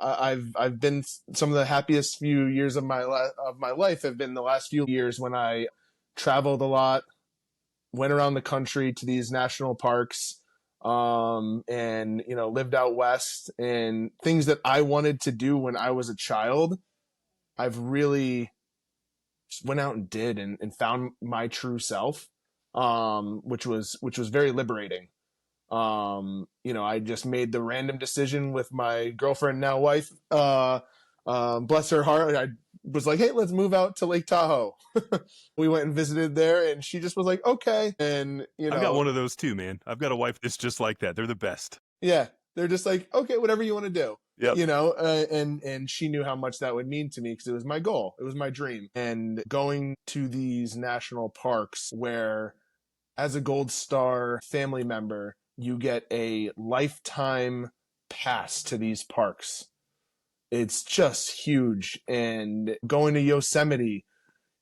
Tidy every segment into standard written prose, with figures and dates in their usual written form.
I've been some of the happiest few years of my life have been the last few years when I traveled a lot, went around the country to these national parks, and lived out west, and things that I wanted to do when I was a child. I've really just went out and did, and found my true self, which was very liberating. I just made the random decision with my girlfriend, now wife. Bless her heart. I was like, hey, let's move out to Lake Tahoe. We went and visited there, and she just was like, okay. And, I've got one of those too, man. I've got a wife that's just like that. They're the best. yeah, they're just like, okay, whatever you want to do. Yep. And she knew how much that would mean to me because it was my goal. It was my dream. And going to these national parks where, as a Gold Star family member, you get a lifetime pass to these parks. It's just huge. And going to Yosemite,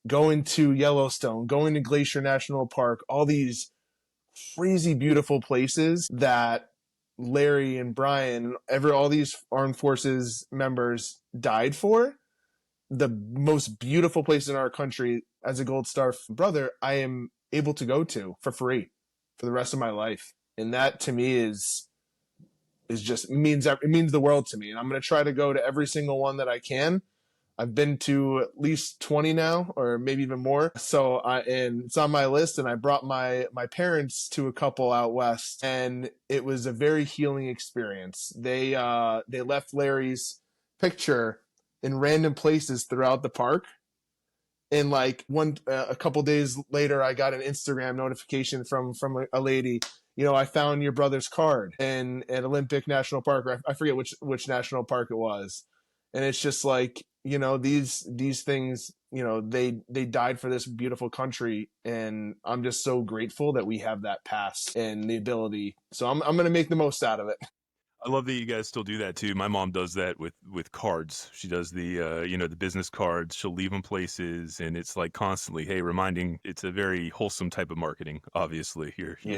going to Yellowstone, going to Glacier National Park, all these crazy beautiful places that Larry and Bryan, all these armed forces members died for. The most beautiful place in our country, as a Gold Star brother, I am able to go to for free for the rest of my life. And that to me is just means the world to me. And I'm going to try to go to every single one that I can. I've been to at least 20 now, or maybe even more. So and it's on my list. And I brought my parents to a couple out west, and it was a very healing experience. They left Larry's picture in random places throughout the park. And like a couple days later, I got an Instagram notification from a lady. I found your brother's card at Olympic National Park. Or I forget which national park it was. And it's just like, these things, they died for this beautiful country. And I'm just so grateful that we have that pass and the ability. So I'm going to make the most out of it. I love that you guys still do that too. My mom does that with cards. She does the business cards. She'll leave them places, and it's like constantly, hey, reminding. It's a very wholesome type of marketing, obviously here. Yeah.